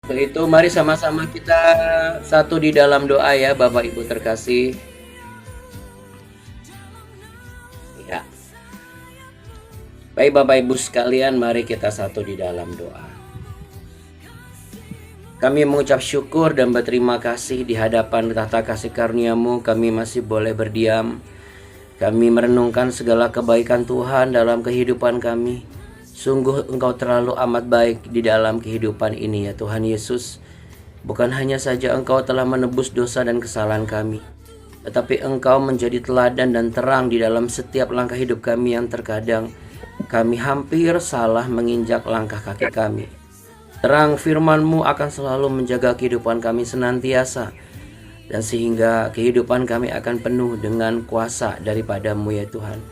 Untuk itu mari sama-sama kita satu di dalam doa ya Bapak Ibu terkasih. Ya. Baik Bapak Ibu sekalian, mari kita satu di dalam doa. Kami mengucap syukur dan berterima kasih di hadapan tahta kasih karunia-Mu. Kami masih boleh berdiam. Kami merenungkan segala kebaikan Tuhan dalam kehidupan kami. Sungguh Engkau terlalu amat baik di dalam kehidupan ini ya Tuhan Yesus. Bukan hanya saja Engkau telah menebus dosa dan kesalahan kami, tetapi Engkau menjadi teladan dan terang di dalam setiap langkah hidup kami yang terkadang kami hampir salah menginjak langkah kaki kami. Terang firman-Mu akan selalu menjaga kehidupan kami senantiasa, dan sehingga kehidupan kami akan penuh dengan kuasa daripada-Mu ya Tuhan.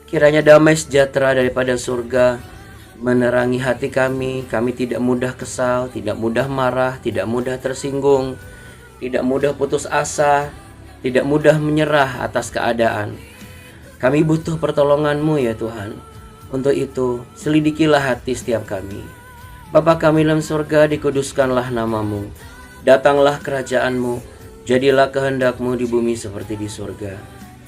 Kiranya damai sejahtera daripada surga menerangi hati kami. Kami tidak mudah kesal, tidak mudah marah, tidak mudah tersinggung, tidak mudah putus asa, tidak mudah menyerah atas keadaan. Kami butuh pertolongan-Mu ya Tuhan. Untuk itu, selidikilah hati setiap kami. Bapa kami dalam surga, dikuduskanlah nama-Mu. Datanglah kerajaan-Mu, jadilah kehendak-Mu di bumi seperti di surga.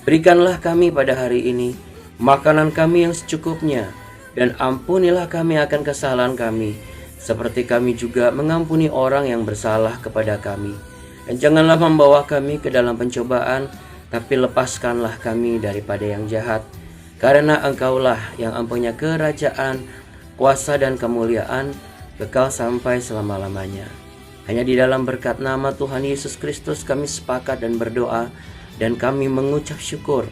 Berikanlah kami pada hari ini makanan kami yang secukupnya, dan ampunilah kami akan kesalahan kami, seperti kami juga mengampuni orang yang bersalah kepada kami. Dan janganlah membawa kami ke dalam pencobaan, tapi lepaskanlah kami daripada yang jahat. Karena Engkaulah yang mempunyai kerajaan, kuasa dan kemuliaan, kekal sampai selama-lamanya. Hanya di dalam berkat nama Tuhan Yesus Kristus kami sepakat dan berdoa, dan kami mengucap syukur.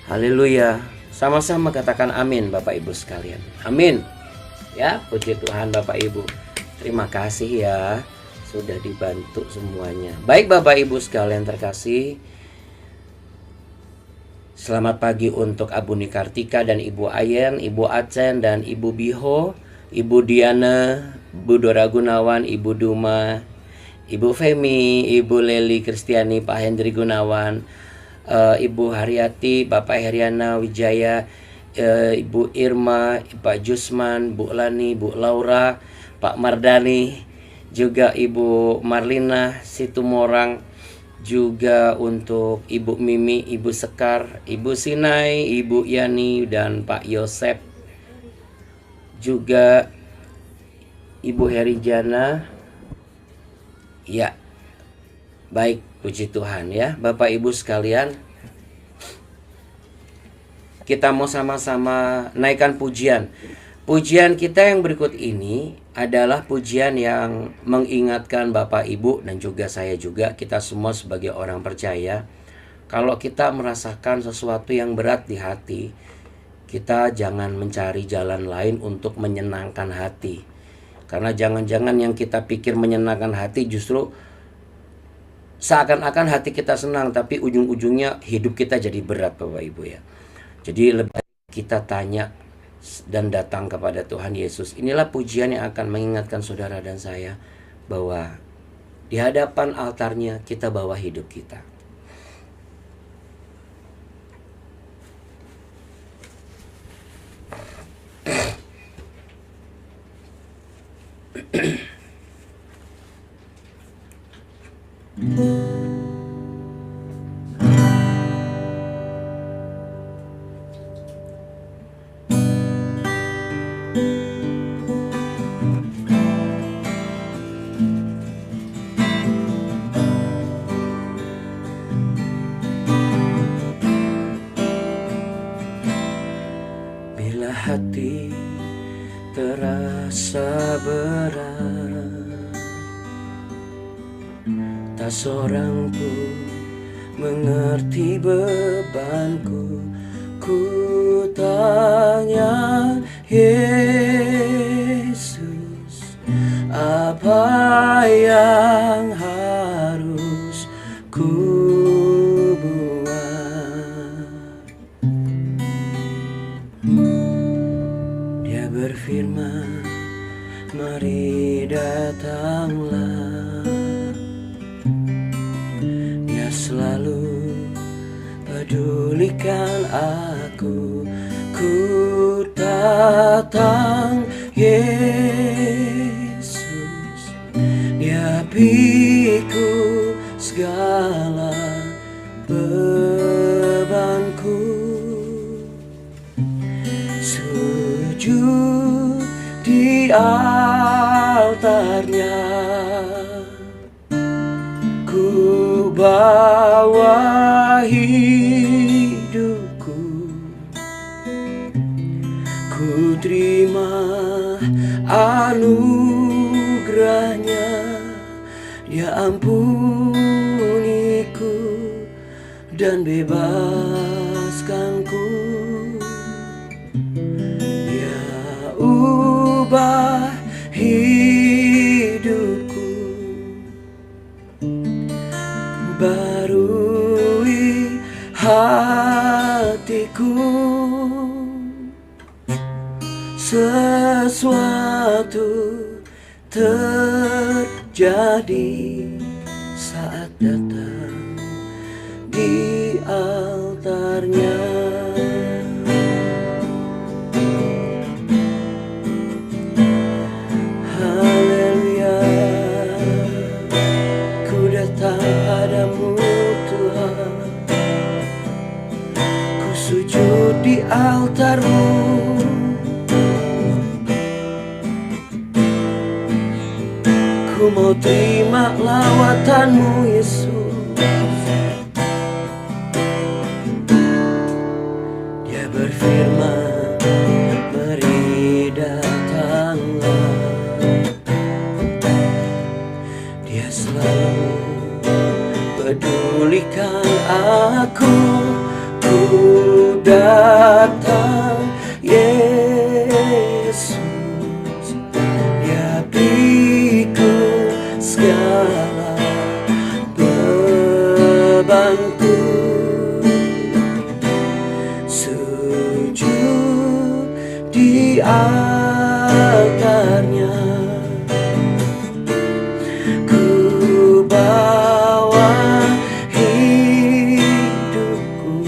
Haleluya. Sama-sama katakan amin Bapak Ibu sekalian. Amin. Ya, puji Tuhan Bapak Ibu. Terima kasih ya, sudah dibantu semuanya. Baik Bapak Ibu sekalian terkasih, selamat pagi untuk Abuni Kartika dan Ibu Ayen, Ibu Acen dan Ibu Biho, Ibu Diana, Bu Dora Gunawan, Ibu Duma, Ibu Femi, Ibu Leli Kristiani, Pak Hendri Gunawan, Ibu Haryati, Bapak Heriana Wijaya, Ibu Irma, Pak Jusman, Bu Lani, Bu Laura, Pak Mardani, juga Ibu Marlina Situmorang, juga untuk Ibu Mimi, Ibu Sekar, Ibu Sinai, Ibu Yani, dan Pak Yosep, juga Ibu Herijana. Ya, baik, puji Tuhan ya Bapak Ibu sekalian. Kita mau sama-sama naikkan pujian. Pujian kita yang berikut ini adalah pujian yang mengingatkan Bapak Ibu dan juga saya juga, kita semua sebagai orang percaya, kalau kita merasakan sesuatu yang berat di hati, kita jangan mencari jalan lain untuk menyenangkan hati. Karena jangan-jangan yang kita pikir menyenangkan hati justru seakan-akan hati kita senang, tapi ujung-ujungnya hidup kita jadi berat Bapak Ibu ya. Jadi lebih baik kita tanya dan datang kepada Tuhan Yesus. Inilah pujian yang akan mengingatkan saudara dan saya bahwa di hadapan altarnya kita bawa hidup kita. Bila hati terasa berat, tak seorang pun mengerti bebanku. Ku tanya Yesus, apa yang harus ku buat? Dia berfirman, mari datanglah. Dia selalu pedulikan aku. Ku datang Yesus, pikul segala bebanku. Sujud di altarnya, ku bawa hidupku, ku terima anugerahnya. Dia ampuniku dan bebaskanku. Dia ubah hidupku, barui hatiku. Sesuatu terjadi saat datang di altarnya. Haleluya, ku datang padamu Tuhan, ku sujud di altar-Mu. Ku mau terima lawatan-Mu Yesus. Dia berfirman, mari datanglah. Dia selalu pedulikan aku. Ku datang Yesus. Dia pikul segala bebanku. Sujud di altarnya, ku bawa hidupku,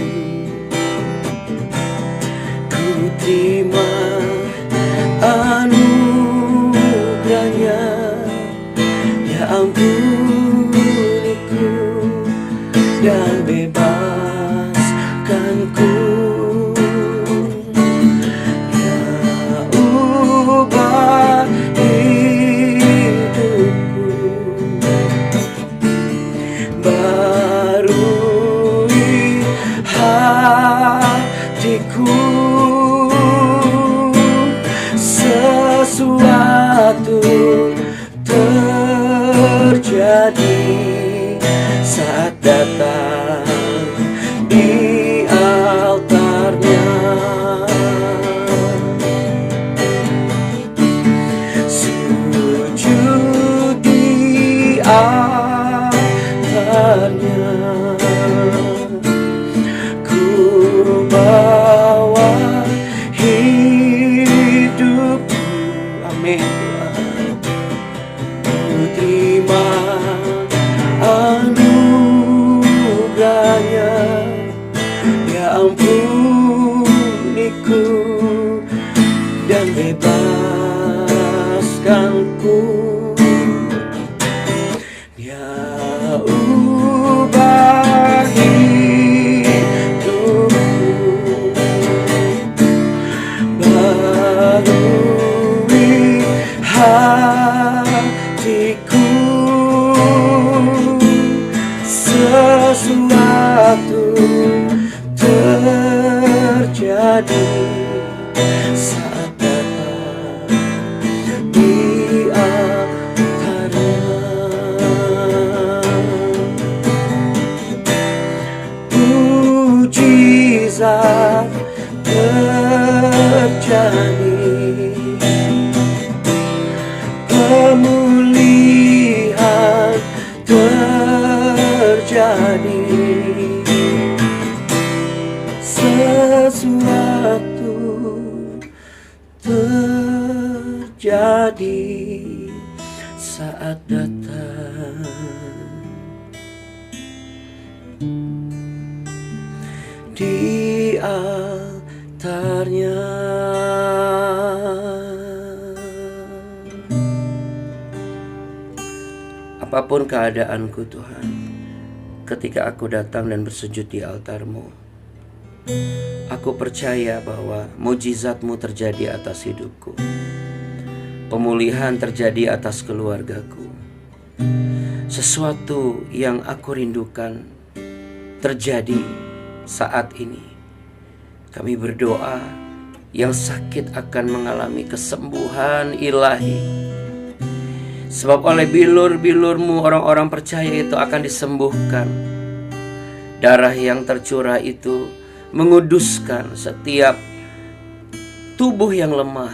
ku terima anugerahnya. Dia ampuniku dan bebaskanku. Dia ubah hidupku, barui hatiku. Sesuatu terjadi saat datang di altarnya. Sujud di altarnya, ku bawa hidupku. Amin Tuhan. Ku terima anugerahnya. Dia ampuniku dan bebaskanku. Dia ubah hidupku, barui hatiku. Sesuatu terjadi saat datang di altarnya. Mujizat terjadi, pemulihan terjadi. Sesuatu terjadi saat datang di altarnya. Apapun keadaanku Tuhan, ketika aku datang dan bersujud di altar-Mu, aku percaya bahwa mujizat-Mu terjadi atas hidupku. Pemulihan terjadi atas keluargaku. Sesuatu yang aku rindukan terjadi saat ini. Kami berdoa, yang sakit akan mengalami kesembuhan ilahi. Sebab oleh bilur-bilur-Mu orang-orang percaya itu akan disembuhkan. Darah yang tercurah itu menguduskan setiap tubuh yang lemah.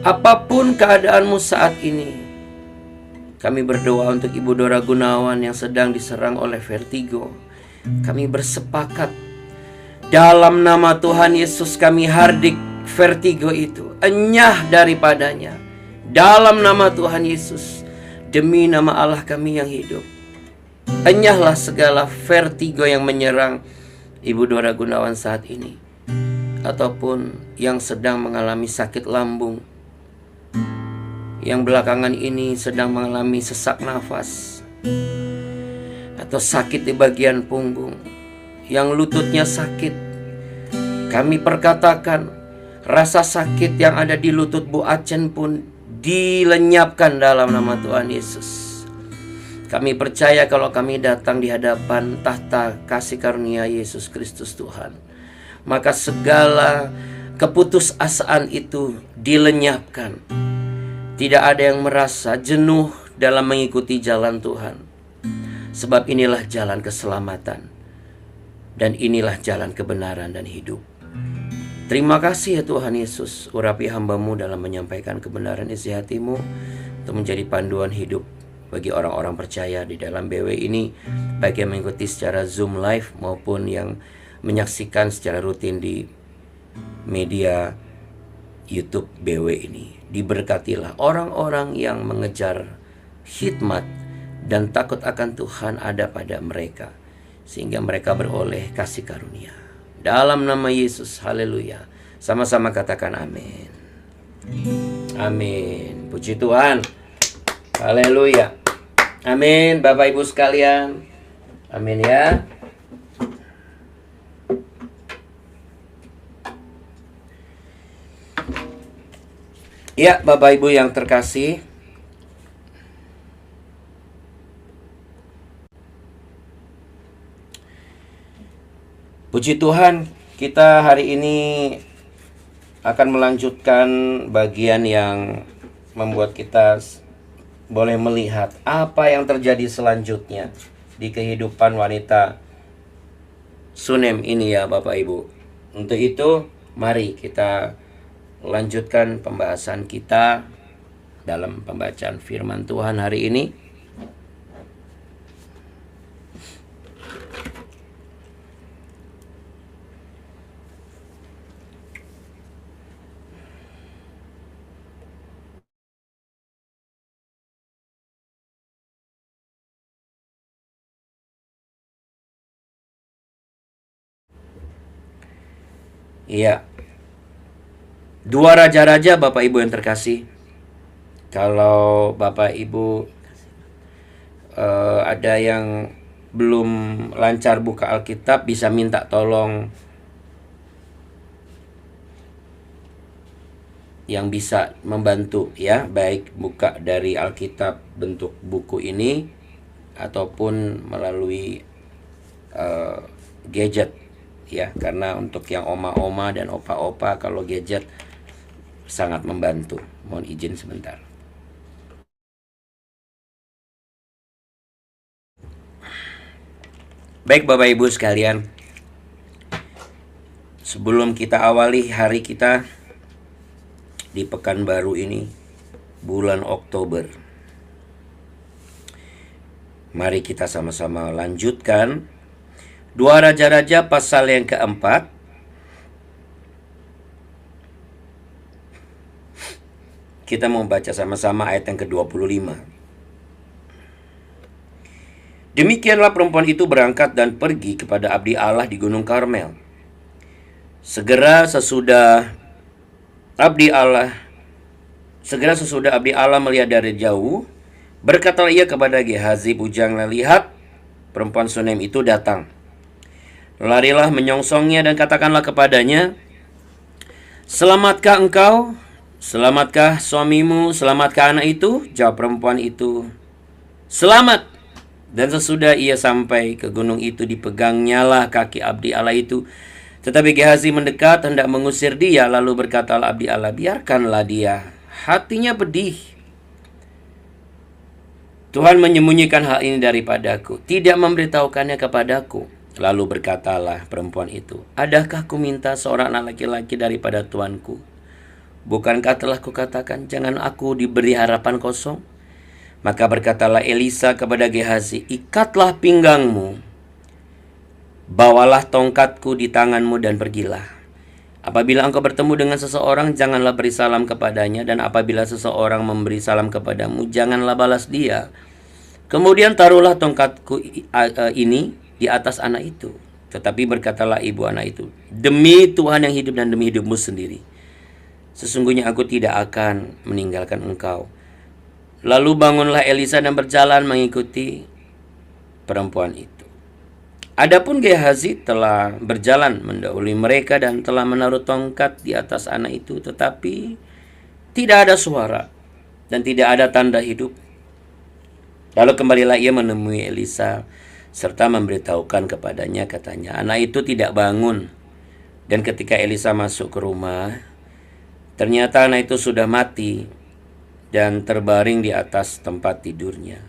Apapun keadaanmu saat ini, kami berdoa untuk Ibu Dora Gunawan yang sedang diserang oleh vertigo. Kami bersepakat dalam nama Tuhan Yesus, kami hardik vertigo itu, enyah daripadanya. Dalam nama Tuhan Yesus, demi nama Allah kami yang hidup, enyahlah segala vertigo yang menyerang Ibu Dora Gunawan saat ini, ataupun yang sedang mengalami sakit lambung, yang belakangan ini sedang mengalami sesak nafas, atau sakit di bagian punggung, yang lututnya sakit. Kami perkatakan, rasa sakit yang ada di lutut Bu Acen pun dilenyapkan dalam nama Tuhan Yesus. Kami percaya kalau kami datang di hadapan tahta kasih karunia Yesus Kristus Tuhan, maka segala keputusasaan itu dilenyapkan. Tidak ada yang merasa jenuh dalam mengikuti jalan Tuhan. Sebab inilah jalan keselamatan, dan inilah jalan kebenaran dan hidup. Terima kasih ya Tuhan Yesus, urapi hamba-Mu dalam menyampaikan kebenaran isi hati-Mu untuk menjadi panduan hidup bagi orang-orang percaya di dalam BW ini, baik yang mengikuti secara Zoom live maupun yang menyaksikan secara rutin di media YouTube BW ini. Diberkatilah orang-orang yang mengejar khidmat dan takut akan Tuhan ada pada mereka, sehingga mereka beroleh kasih karunia. Dalam nama Yesus, haleluya. Sama-sama katakan amin. Amin. Puji Tuhan. Haleluya. Amin, Bapak Ibu sekalian. Amin ya. Ya, Bapak Ibu yang terkasih, puji Tuhan, kita hari ini akan melanjutkan bagian yang membuat kita boleh melihat apa yang terjadi selanjutnya di kehidupan wanita Sunem ini ya Bapak Ibu. Untuk itu, mari kita lanjutkan pembahasan kita dalam pembacaan firman Tuhan hari ini. Iya. Dua raja-raja Bapak Ibu yang terkasih. Kalau Bapak Ibu ada yang belum lancar buka Alkitab, bisa minta tolong yang bisa membantu ya, baik buka dari Alkitab bentuk buku ini ataupun melalui gadget ya, karena untuk yang oma-oma dan opa-opa kalau gadget sangat membantu. Mohon izin sebentar. Baik Bapak Ibu sekalian, sebelum kita awali hari kita di pekan baru ini, bulan Oktober, mari kita sama-sama lanjutkan 2 Raja-Raja pasal yang keempat. Kita mau baca sama-sama ayat yang ke-25. Demikianlah perempuan itu berangkat dan pergi kepada abdi Allah di Gunung Karmel. Segera sesudah abdi Allah melihat dari jauh, Berkatalah ia kepada Gehazi bujangnya, lihat, perempuan Sunem itu datang. Larilah menyongsongnya dan katakanlah kepadanya, selamatkah engkau? Selamatkah suamimu? Selamatkah anak itu? Jawab perempuan itu, selamat. Dan sesudah ia sampai ke gunung itu, dipegangnyalah kaki abdi Allah itu. Tetapi Gehazi mendekat hendak mengusir dia, lalu berkatalah abdi Allah, biarkanlah dia, hatinya pedih. Tuhan menyembunyikan hal ini daripadaku, tidak memberitahukannya kepadaku. Lalu berkatalah perempuan itu, adakah ku minta seorang anak laki-laki daripada tuanku? Bukankah telah kukatakan, jangan aku diberi harapan kosong? Maka berkatalah Elisa kepada Gehazi, ikatlah pinggangmu, bawalah tongkatku di tanganmu dan pergilah. Apabila engkau bertemu dengan seseorang, janganlah beri salam kepadanya, dan apabila seseorang memberi salam kepadamu, janganlah balas dia. Kemudian taruhlah tongkatku ini di atas anak itu. Tetapi berkatalah ibu anak itu, demi Tuhan yang hidup dan demi hidupmu sendiri, sesungguhnya aku tidak akan meninggalkan engkau. Lalu bangunlah Elisa dan berjalan mengikuti perempuan itu. Adapun Gehazi telah berjalan mendahului mereka dan telah menaruh tongkat di atas anak itu, tetapi tidak ada suara dan tidak ada tanda hidup. Lalu kembalilah ia menemui Elisa serta memberitahukan kepadanya, katanya, anak itu tidak bangun. Dan ketika Elisa masuk ke rumah, ternyata anak itu sudah mati dan terbaring di atas tempat tidurnya.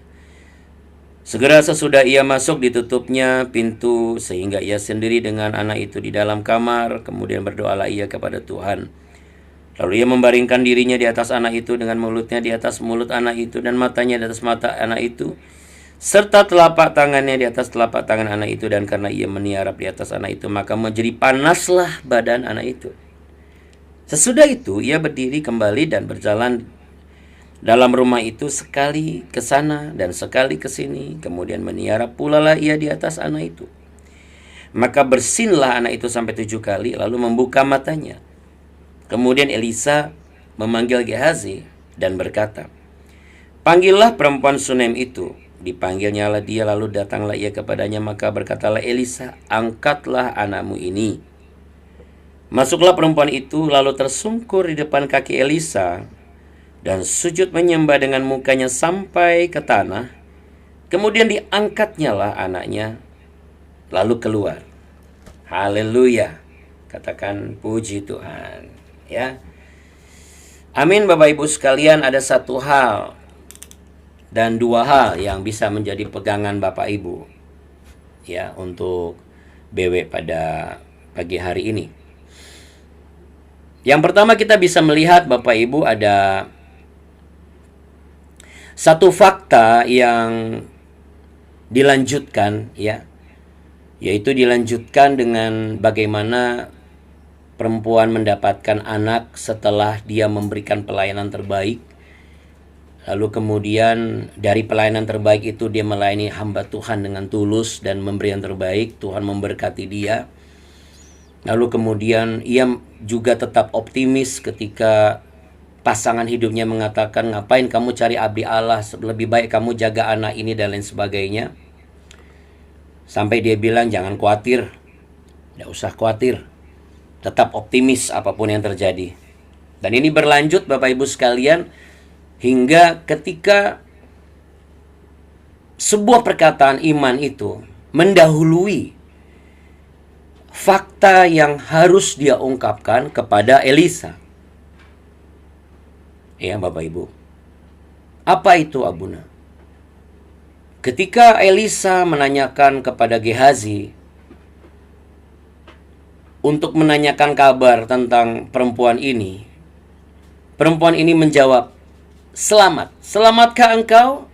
Segera sesudah ia masuk, ditutupnya pintu sehingga ia sendiri dengan anak itu di dalam kamar. Kemudian berdoalah ia kepada Tuhan. Lalu ia membaringkan dirinya di atas anak itu, dengan mulutnya di atas mulut anak itu, dan matanya di atas mata anak itu, serta telapak tangannya di atas telapak tangan anak itu. Dan karena ia meniarap di atas anak itu, maka menjadi panaslah badan anak itu. Sesudah itu ia berdiri kembali dan berjalan dalam rumah itu, sekali ke sana dan sekali ke sini. Kemudian meniarap pula lah ia di atas anak itu. Maka bersinlah anak itu sampai 7 kali, lalu membuka matanya. Kemudian Elisa memanggil Gehazi dan berkata, panggillah perempuan Sunem itu. Dipanggilnya lah dia, lalu datanglah ia kepadanya. Maka berkatalah Elisa, angkatlah anakmu ini. Masuklah perempuan itu, lalu tersungkur di depan kaki Elisa dan sujud menyembah dengan mukanya sampai ke tanah. Kemudian diangkatnya lah anaknya, lalu keluar. Haleluya. Katakan puji Tuhan. Ya. Amin. Bapak Ibu sekalian, ada satu hal dan dua hal yang bisa menjadi pegangan Bapak Ibu, ya, untuk BW pada pagi hari ini. Yang pertama, kita bisa melihat Bapak Ibu ada satu fakta yang dilanjutkan, ya, yaitu dilanjutkan dengan bagaimana perempuan mendapatkan anak setelah dia memberikan pelayanan terbaik. Lalu kemudian dari pelayanan terbaik itu dia melayani hamba Tuhan dengan tulus dan memberi yang terbaik. Tuhan memberkati dia. Lalu kemudian ia juga tetap optimis ketika pasangan hidupnya mengatakan, ngapain kamu cari abdi Allah, lebih baik kamu jaga anak ini dan lain sebagainya. Sampai dia bilang, jangan khawatir, tidak usah khawatir, tetap optimis apapun yang terjadi. Dan ini berlanjut Bapak Ibu sekalian, hingga ketika sebuah perkataan iman itu mendahului fakta yang harus dia ungkapkan kepada Elisa. Ya Bapak Ibu, apa itu Abuna? Ketika Elisa menanyakan kepada Gehazi untuk menanyakan kabar tentang perempuan ini menjawab, selamat. Selamatkah engkau?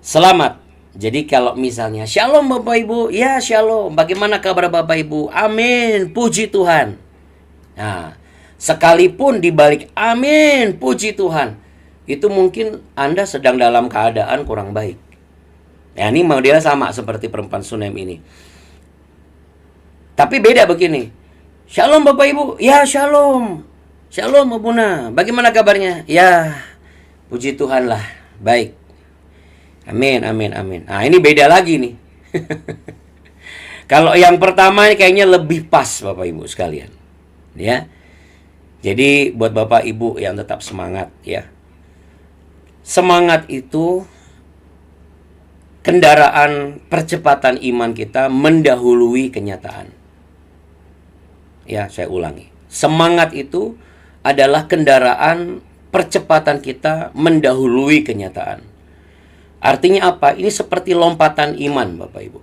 Selamat. Jadi kalau misalnya, shalom Bapak Ibu, ya shalom. Bagaimana kabar Bapak Ibu? Amin, puji Tuhan. Nah, sekalipun dibalik amin, puji Tuhan, itu mungkin Anda sedang dalam keadaan kurang baik. Ya, ini modelnya sama seperti perempuan Sunem ini. Tapi beda begini. Shalom Bapak Ibu. Ya shalom. Shalom Abuna. Bagaimana kabarnya? Ya puji Tuhan lah. Baik. Amin, amin, amin. Nah, ini beda lagi nih. Kalau yang pertama kayaknya lebih pas Bapak Ibu sekalian. Ya. Jadi buat Bapak Ibu yang tetap semangat ya. Semangat itu kendaraan percepatan iman kita mendahului kenyataan. Ya, saya ulangi. Semangat itu adalah kendaraan percepatan kita mendahului kenyataan. Artinya apa? Ini seperti lompatan iman, Bapak Ibu.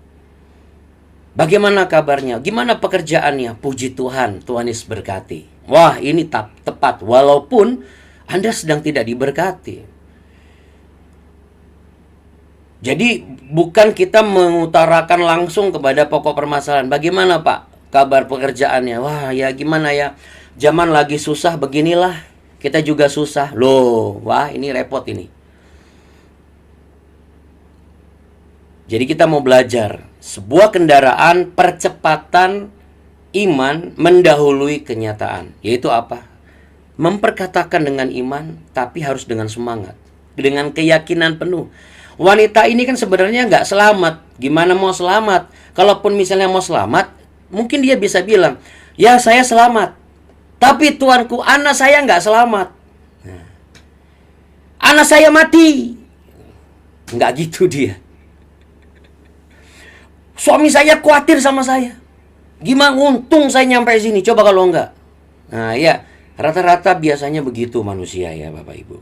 Bagaimana kabarnya? Gimana pekerjaannya? Puji Tuhan, Tuhan Yesus berkati. Wah, ini tepat. Walaupun Anda sedang tidak diberkati. Jadi, bukan kita mengutarakan langsung kepada pokok permasalahan. Bagaimana, Pak, kabar pekerjaannya? Wah, ya gimana ya? Zaman lagi susah beginilah. Kita juga susah. Loh, wah ini repot ini. Jadi kita mau belajar sebuah kendaraan percepatan iman mendahului kenyataan. Yaitu apa? Memperkatakan dengan iman, tapi harus dengan semangat. Dengan keyakinan penuh. Wanita ini kan sebenarnya nggak selamat. Gimana mau selamat? Kalaupun misalnya mau selamat, mungkin dia bisa bilang, ya saya selamat. Tapi tuanku, anak saya nggak selamat. Nah, anak saya mati. Nggak gitu dia. Suami saya khawatir sama saya. Gimana untung saya nyampe sini, coba kalau enggak. Nah ya, rata-rata biasanya begitu manusia ya Bapak Ibu.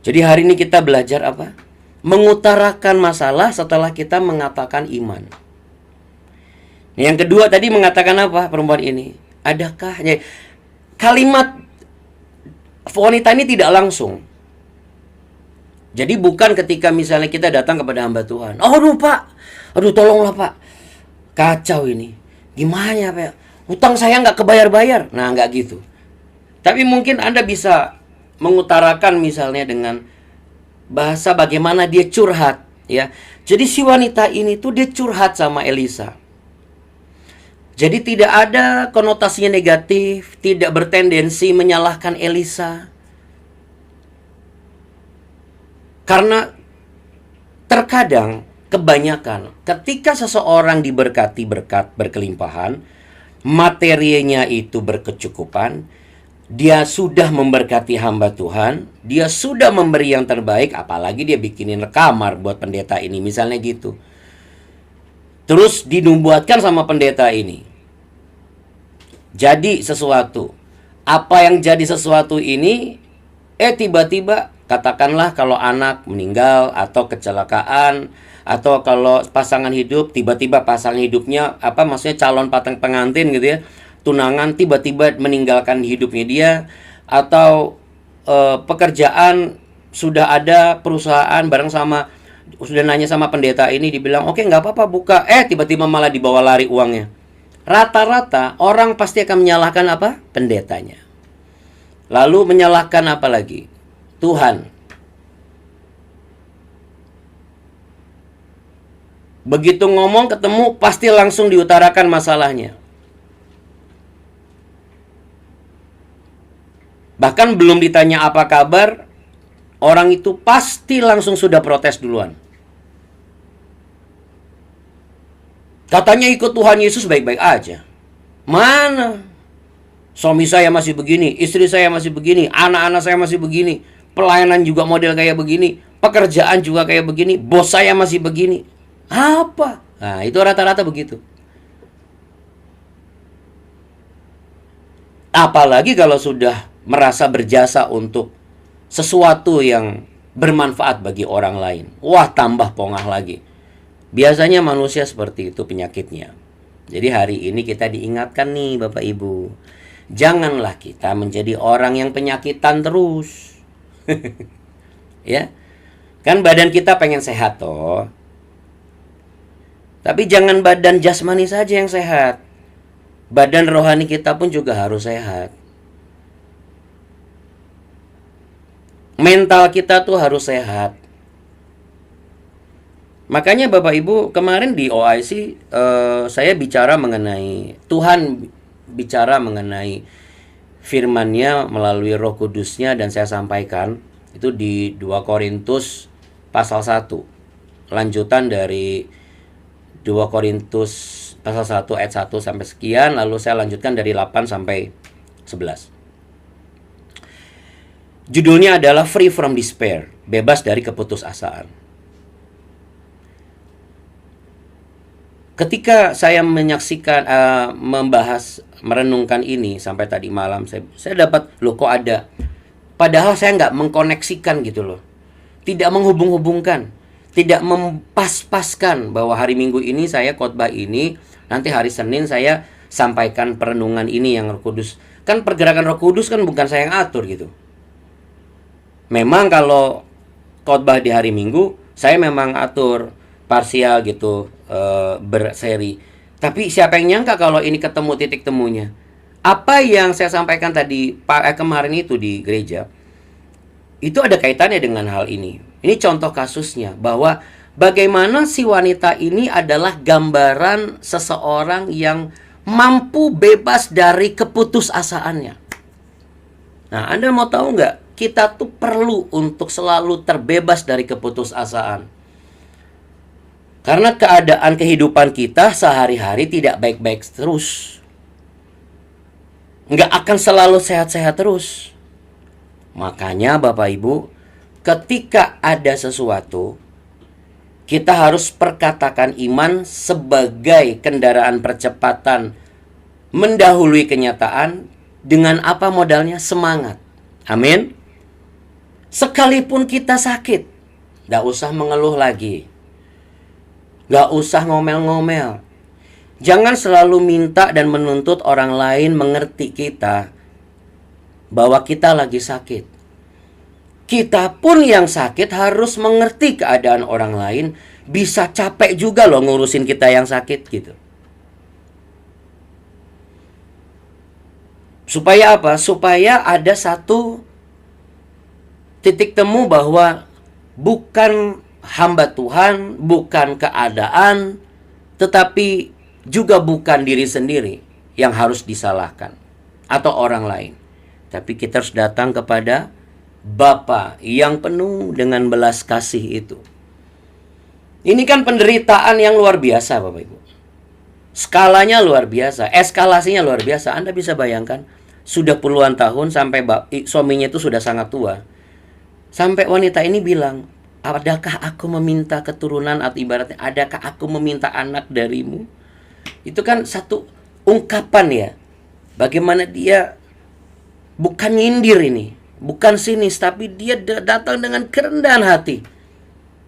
Jadi hari ini kita belajar apa? Mengutarakan masalah setelah kita mengatakan iman. Yang kedua tadi mengatakan apa perempuan ini? Adakah ya, kalimat wanita ini tidak langsung. Jadi bukan ketika misalnya kita datang kepada hamba Tuhan. Aduh Pak, aduh tolonglah Pak. Kacau ini. Gimana ya Pak? Hutang saya nggak kebayar-bayar. Nah nggak gitu. Tapi mungkin Anda bisa mengutarakan misalnya dengan bahasa bagaimana dia curhat. Ya. Jadi si wanita ini tuh dia curhat sama Elisa. Jadi tidak ada konotasinya negatif. Tidak bertendensi menyalahkan Elisa. Karena terkadang kebanyakan ketika seseorang diberkati berkat berkelimpahan, materinya itu berkecukupan, dia sudah memberkati hamba Tuhan, dia sudah memberi yang terbaik, apalagi dia bikinin kamar buat pendeta ini, misalnya gitu. Terus dinubuatkan sama pendeta ini. Jadi sesuatu. Apa yang jadi sesuatu ini, tiba-tiba katakanlah kalau anak meninggal atau kecelakaan atau kalau pasangan hidup tiba-tiba pasangan hidupnya maksudnya calon pengantin gitu ya, tunangan tiba-tiba meninggalkan hidupnya dia atau pekerjaan sudah ada perusahaan bareng sama sudah nanya sama pendeta ini dibilang oke nggak apa-apa buka tiba-tiba malah dibawa lari uangnya. Rata-rata orang pasti akan menyalahkan apa? Pendetanya. Lalu menyalahkan apa lagi? Tuhan. Begitu ngomong ketemu pasti langsung diutarakan masalahnya. Bahkan belum ditanya apa kabar, orang itu pasti langsung sudah protes duluan. Katanya ikut Tuhan Yesus baik-baik aja. Mana? Suami saya masih begini, istri saya masih begini, anak-anak saya masih begini. Pelayanan juga model kayak begini, pekerjaan juga kayak begini, bos saya masih begini. Apa? Nah, itu rata-rata begitu. Apalagi kalau sudah merasa berjasa untuk sesuatu yang bermanfaat bagi orang lain. Wah, tambah pongah lagi. Biasanya manusia seperti itu penyakitnya. Jadi hari ini kita diingatkan nih Bapak Ibu. Janganlah kita menjadi orang yang penyakitan terus. Ya. Kan badan kita pengen sehat toh. Tapi jangan badan jasmani saja yang sehat. Badan rohani kita pun juga harus sehat. Mental kita tuh harus sehat. Makanya Bapak Ibu kemarin di OIC saya bicara mengenai Tuhan bicara mengenai firman-Nya melalui Roh Kudus-Nya dan saya sampaikan itu di 2 Korintus pasal 1. lanjutan dari 2 Korintus pasal 1 ayat 1 sampai sekian, lalu saya lanjutkan dari 8 sampai 11. Judulnya adalah Free from Despair, bebas dari keputusasaan. Ketika saya menyaksikan, membahas, merenungkan ini sampai tadi malam, saya dapat, loh kok ada. Padahal saya nggak mengkoneksikan gitu loh. Tidak menghubung-hubungkan. Tidak mempas-paskan bahwa hari Minggu ini saya khotbah ini, nanti hari Senin saya sampaikan perenungan ini yang Roh Kudus. Kan pergerakan Roh Kudus kan bukan saya yang atur gitu. Memang kalau khotbah di hari Minggu, saya memang atur parsial gitu, berseri. Tapi siapa yang nyangka kalau ini ketemu titik temunya? Apa yang saya sampaikan tadi kemarin itu di gereja, itu ada kaitannya dengan hal ini. Ini contoh kasusnya, bahwa bagaimana si wanita ini adalah gambaran seseorang yang mampu bebas dari keputusasaannya. Nah, Anda mau tahu nggak? Kita tuh perlu untuk selalu terbebas dari keputusasaan. Karena keadaan kehidupan kita sehari-hari tidak baik-baik terus. Nggak akan selalu sehat-sehat terus. Makanya Bapak Ibu, ketika ada sesuatu, kita harus perkatakan iman sebagai kendaraan percepatan mendahului kenyataan. Dengan apa modalnya? Semangat. Amin. Sekalipun kita sakit, gak usah mengeluh lagi. Gak usah ngomel-ngomel. Jangan selalu minta dan menuntut orang lain mengerti kita bahwa kita lagi sakit. Kita pun yang sakit harus mengerti keadaan orang lain. Bisa capek juga loh ngurusin kita yang sakit gitu. Supaya apa? Supaya ada satu titik temu bahwa bukan hamba Tuhan, bukan keadaan, tetapi juga bukan diri sendiri yang harus disalahkan atau orang lain. Tapi kita harus datang kepada Bapa yang penuh dengan belas kasih itu. Ini kan penderitaan yang luar biasa Bapak Ibu. Skalanya luar biasa, eskalasinya luar biasa. Anda bisa bayangkan, sudah puluhan tahun sampai suaminya itu sudah sangat tua. Sampai wanita ini bilang, adakah aku meminta keturunan, atau ibaratnya, adakah aku meminta anak darimu? Itu kan satu ungkapan ya. Bagaimana dia bukan nyindir ini, bukan sinis, tapi dia datang dengan kerendahan hati.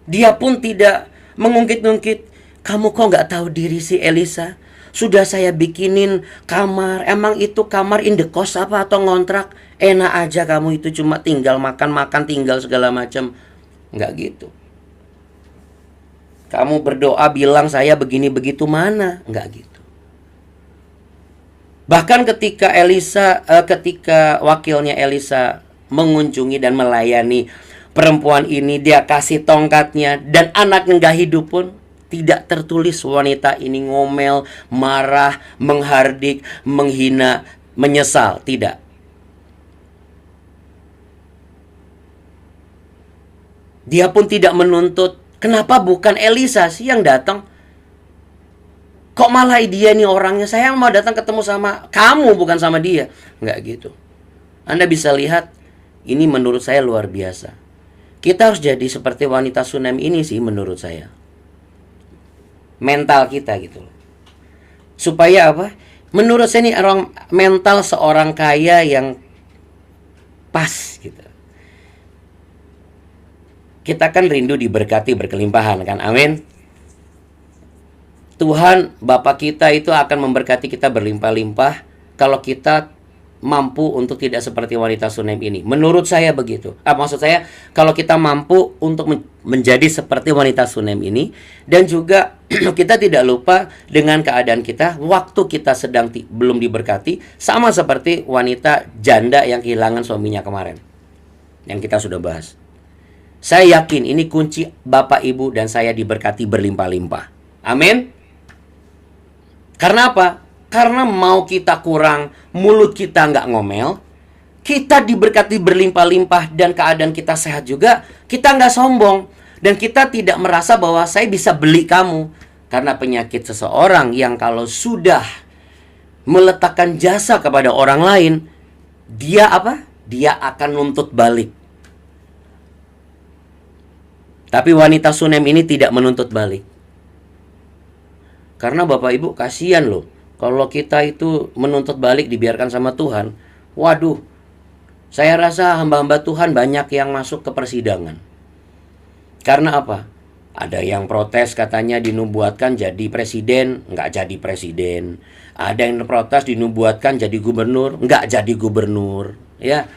Dia pun tidak mengungkit-ungkit, kamu kok nggak tahu diri si Elisa? Sudah saya bikinin kamar, emang itu kamar indekos apa atau ngontrak? Enak aja kamu itu cuma tinggal makan-makan, tinggal segala macam. Nggak gitu. Kamu berdoa bilang saya begini begitu, mana? Nggak gitu. Bahkan ketika ketika wakilnya Elisa mengunjungi dan melayani perempuan ini, dia kasih tongkatnya dan anaknya nggak hidup pun, tidak tertulis wanita ini ngomel, marah, menghardik, menghina, menyesal. Tidak. Dia pun tidak menuntut, kenapa bukan Elisa sih yang datang? Kok malah dia nih orangnya, saya mau datang ketemu sama kamu, bukan sama dia. Nggak gitu. Anda bisa lihat, ini menurut saya luar biasa. Kita harus jadi seperti wanita Sunem ini sih menurut saya. Mental kita gitu. Supaya apa? Menurut saya ini mental seorang kaya yang pas gitu. Kita kan rindu diberkati berkelimpahan kan, amin. Tuhan Bapa kita itu akan memberkati kita berlimpah-limpah kalau kita mampu untuk tidak seperti wanita Sunem ini. Menurut saya begitu. Maksud saya kalau kita mampu untuk menjadi seperti wanita Sunem ini. Dan juga kita tidak lupa dengan keadaan kita waktu kita sedang belum diberkati. Sama seperti wanita janda yang kehilangan suaminya kemarin, yang kita sudah bahas. Saya yakin ini kunci Bapak Ibu dan saya diberkati berlimpah-limpah. Amin. Karena apa? Karena mau kita kurang, mulut kita nggak ngomel, kita diberkati berlimpah-limpah dan keadaan kita sehat juga, kita nggak sombong. Dan kita tidak merasa bahwa saya bisa beli kamu. Karena penyakit seseorang yang kalau sudah meletakkan jasa kepada orang lain, dia apa? Dia akan nuntut balik. Tapi wanita Sunem ini tidak menuntut balik. Karena Bapak Ibu kasihan loh. Kalau kita itu menuntut balik dibiarkan sama Tuhan. Waduh, saya rasa hamba-hamba Tuhan banyak yang masuk ke persidangan. Karena apa? Ada yang protes katanya dinubuatkan jadi presiden, nggak jadi presiden. Ada yang protes dinubuatkan jadi gubernur, nggak jadi gubernur. Ya,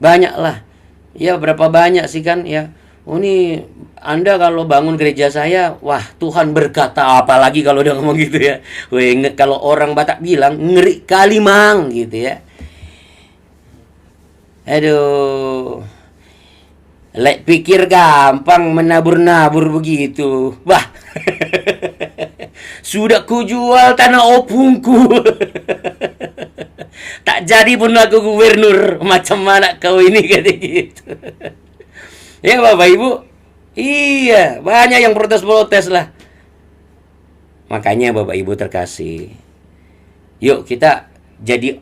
banyak lah. Ya, berapa banyak sih kan ya. Oh, ini Anda kalau bangun gereja saya, wah Tuhan berkata, apalagi kalau udah ngomong gitu ya. Weh, kalau orang Batak bilang, ngeri kali mang gitu ya. Aduh, lek pikir gampang menabur-nabur begitu. Wah, sudah kujual tanah opungku. Tak jadi pun aku gubernur. Macam mana kau ini, kata gitu. Ya Bapak Ibu, iya banyak yang protes-protes lah. Makanya Bapak Ibu terkasih, yuk kita jadi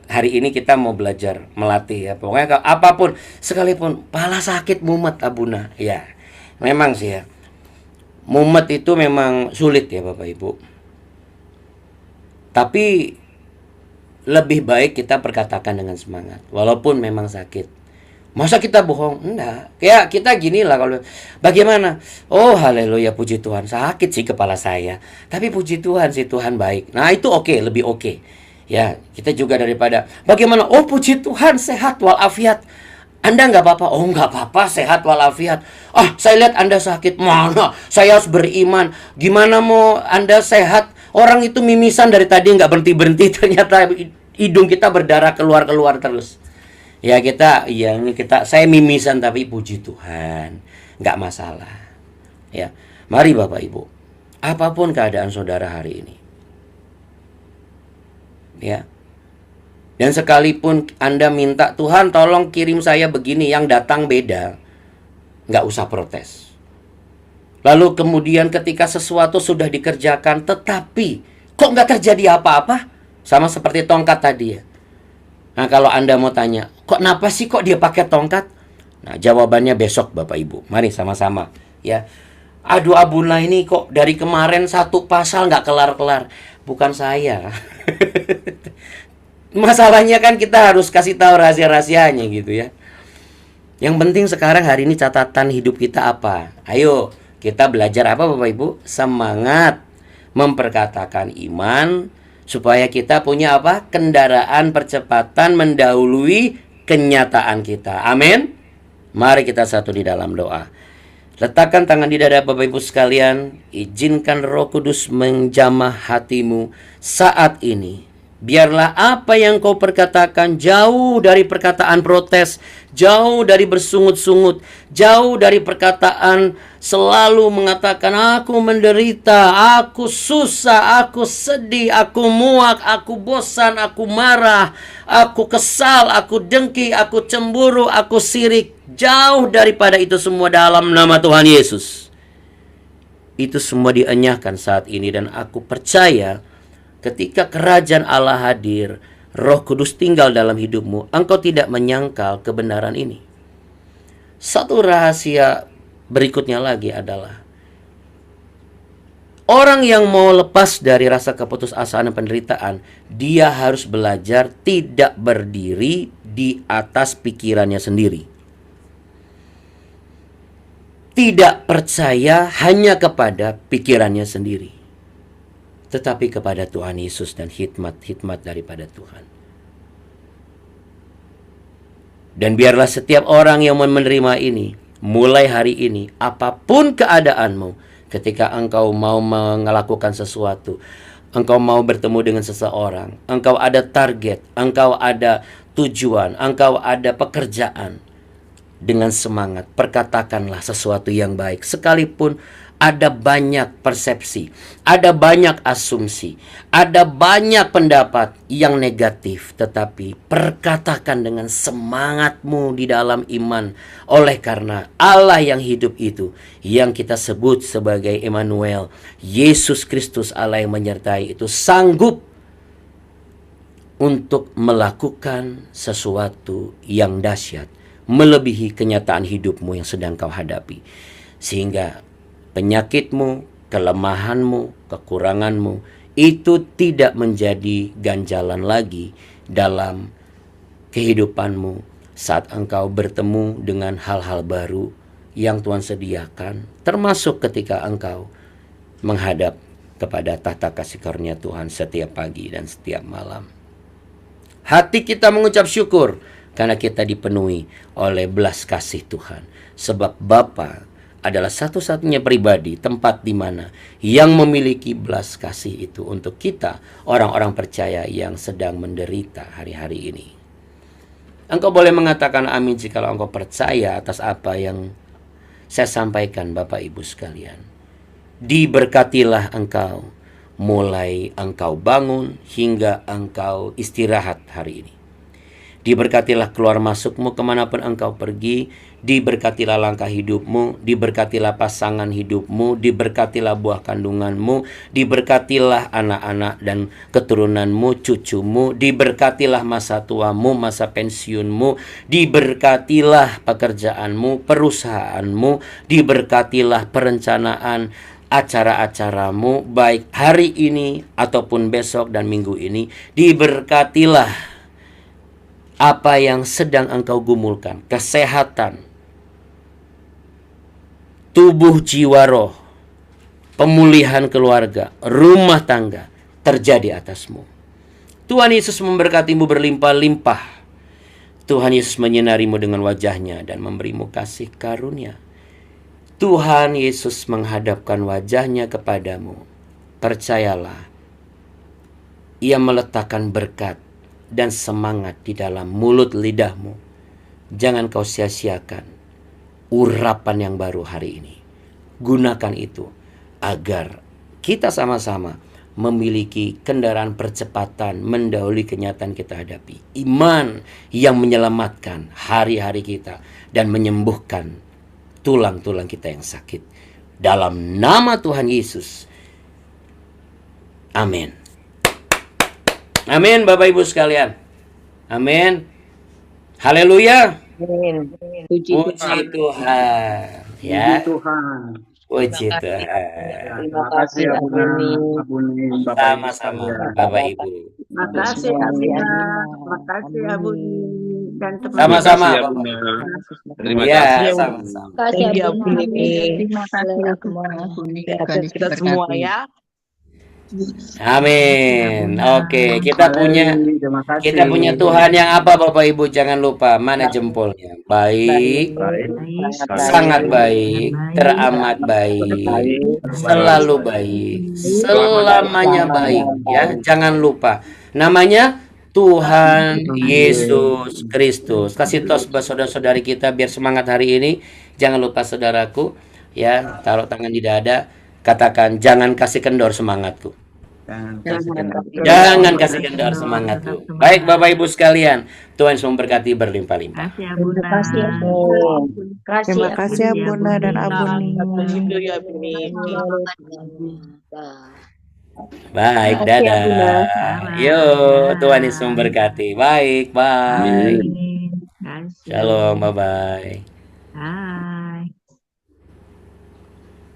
hari ini kita mau belajar melatih ya. Pokoknya apapun, sekalipun pala sakit mumet Abuna, ya memang sih ya. Mumet itu memang sulit ya Bapak Ibu. Tapi lebih baik kita perkatakan dengan semangat, walaupun memang sakit. Masa kita bohong? Enggak. Kayak kita gini lah kalau bagaimana? Oh haleluya, puji Tuhan, sakit sih kepala saya, tapi puji Tuhan sih Tuhan baik. Nah itu oke, lebih oke. Ya kita juga daripada bagaimana? Oh puji Tuhan sehat walafiat. Anda nggak apa-apa? Oh nggak apa-apa, sehat walafiat. Ah saya lihat Anda sakit. Mana? Saya harus beriman. Gimana mau Anda sehat? Orang itu mimisan dari tadi nggak berhenti-berhenti. Ternyata hidung kita berdarah keluar-keluar terus. Ya saya mimisan tapi puji Tuhan, nggak masalah. Ya, mari Bapak Ibu, apapun keadaan saudara hari ini, ya. Dan sekalipun Anda minta Tuhan tolong kirim saya begini, yang datang beda, nggak usah protes. Lalu kemudian ketika sesuatu sudah dikerjakan, tetapi kok nggak terjadi apa-apa, sama seperti tongkat tadi ya. Nah kalau Anda mau tanya, kenapa sih kok dia pakai tongkat? Nah jawabannya besok Bapak Ibu. Mari sama-sama ya. Aduh Abuna ini kok dari kemarin satu pasal nggak kelar-kelar. Bukan saya. Masalahnya kan kita harus kasih tahu rahasia-rahasianya gitu ya. Yang penting sekarang hari ini catatan hidup kita apa? Ayo kita belajar apa Bapak Ibu? Semangat memperkatakan iman, supaya kita punya apa? Kendaraan percepatan mendahului kenyataan kita. Amin. Mari kita satu di dalam doa. Letakkan tangan di dada Bapak Ibu sekalian. Izinkan Roh Kudus menjamah hatimu saat ini. Biarlah apa yang kau perkatakan jauh dari perkataan protes, jauh dari bersungut-sungut, jauh dari perkataan selalu mengatakan aku menderita, aku susah, aku sedih, aku muak, aku bosan, aku marah, aku kesal, aku dengki, aku cemburu, aku sirik. Jauh daripada itu semua dalam nama Tuhan Yesus. Itu semua dienyahkan saat ini dan aku percaya ketika kerajaan Allah hadir, Roh Kudus tinggal dalam hidupmu, engkau tidak menyangkal kebenaran ini. Satu rahasia berikutnya lagi adalah orang yang mau lepas dari rasa keputusasaan dan penderitaan, dia harus belajar tidak berdiri di atas pikirannya sendiri. Tidak percaya hanya kepada pikirannya sendiri, tetapi kepada Tuhan Yesus dan hikmat-hikmat daripada Tuhan. Dan biarlah setiap orang yang menerima ini, mulai hari ini, apapun keadaanmu, ketika engkau mau melakukan sesuatu, engkau mau bertemu dengan seseorang, engkau ada target, engkau ada tujuan, engkau ada pekerjaan, dengan semangat, perkatakanlah sesuatu yang baik. Sekalipun ada banyak persepsi, ada banyak asumsi, ada banyak pendapat yang negatif, tetapi perkatakan dengan semangatmu di dalam iman. Oleh karena Allah yang hidup itu, yang kita sebut sebagai Emmanuel, Yesus Kristus Allah yang menyertai itu, sanggup untuk melakukan sesuatu yang dahsyat, melebihi kenyataan hidupmu yang sedang kau hadapi. Sehingga penyakitmu, kelemahanmu, kekuranganmu itu tidak menjadi ganjalan lagi dalam kehidupanmu saat engkau bertemu dengan hal-hal baru yang Tuhan sediakan, termasuk ketika engkau menghadap kepada tahta kasih karunia Tuhan setiap pagi dan setiap malam. Hati kita mengucap syukur karena kita dipenuhi oleh belas kasih Tuhan. Sebab Bapa adalah satu-satunya pribadi, tempat di mana yang memiliki belas kasih itu untuk kita, orang-orang percaya yang sedang menderita hari-hari ini. Engkau boleh mengatakan amin jika engkau percaya atas apa yang saya sampaikan, Bapak Ibu sekalian. Diberkatilah engkau mulai engkau bangun hingga engkau istirahat hari ini. Diberkatilah keluar masukmu kemanapun engkau pergi. Diberkatilah langkah hidupmu. Diberkatilah pasangan hidupmu. Diberkatilah buah kandunganmu. Diberkatilah anak-anak dan keturunanmu, cucumu. Diberkatilah masa tuamu, masa pensiunmu. Diberkatilah pekerjaanmu, perusahaanmu. Diberkatilah perencanaan acara-acaramu, baik hari ini ataupun besok dan minggu ini. Diberkatilah apa yang sedang engkau gumulkan, kesehatan, tubuh, jiwa, roh, pemulihan keluarga, rumah tangga terjadi atasmu. Tuhan Yesus memberkatimu berlimpah-limpah. Tuhan Yesus menyinarimu dengan wajahnya dan memberimu kasih karunia. Tuhan Yesus menghadapkan wajahnya kepadamu. Percayalah, Ia meletakkan berkat dan semangat di dalam mulut lidahmu. Jangan kau sia-siakan urapan yang baru hari ini. Gunakan itu agar kita sama-sama memiliki kendaraan percepatan mendahului kenyataan kita hadapi. Iman yang menyelamatkan hari-hari kita dan menyembuhkan tulang-tulang kita yang sakit. Dalam nama Tuhan Yesus. Amin. Amin, Bapak Ibu sekalian. Amin. Haleluya. Amin. Puji Puji Tuhan. Tuhan. Ya. Puji Tuhan. Puji Terima kasih. Tuhan. Terima kasih Terima Abuna, kasih, Abuni, Bapak Ibu Sama-sama, sekalian. Bapak Ibu. Terima kasih Abuna, terima kasih Abuni dan Terima teman-teman. Sama-sama, kasih Bapak. Abuna. Terima Ya, kasih. sama-sama. kasih Thank you, Abuna. Abuni. Terima kasih Abuna di atas kita semua ya. Amin. Oke, kita punya Terima kasih. kita punya Tuhan yang apa, Bapak Ibu? Jangan lupa, mana jempolnya? Baik, Baik, sangat baik, teramat baik, selalu baik, selamanya baik, ya. Jangan lupa. Namanya Tuhan Yesus Kristus. Kasih tos buat saudara-saudari kita biar semangat hari ini. Jangan lupa saudaraku, ya, taruh tangan di dada, katakan jangan kasih kendor semangatku. Jangan kasih kendor semangatku. Baik Bapak Ibu sekalian, Tuhan Yesus memberkati berlimpah-limpah. Terima kasih Terima kasih Abuna dan Abuni. Begitu ya Abuni. Baik, Makasih, dadah. Abuna. Yo, Tuhan Yesus memberkati. Baik, bye. Amin. Shalom, bye-bye. Ah.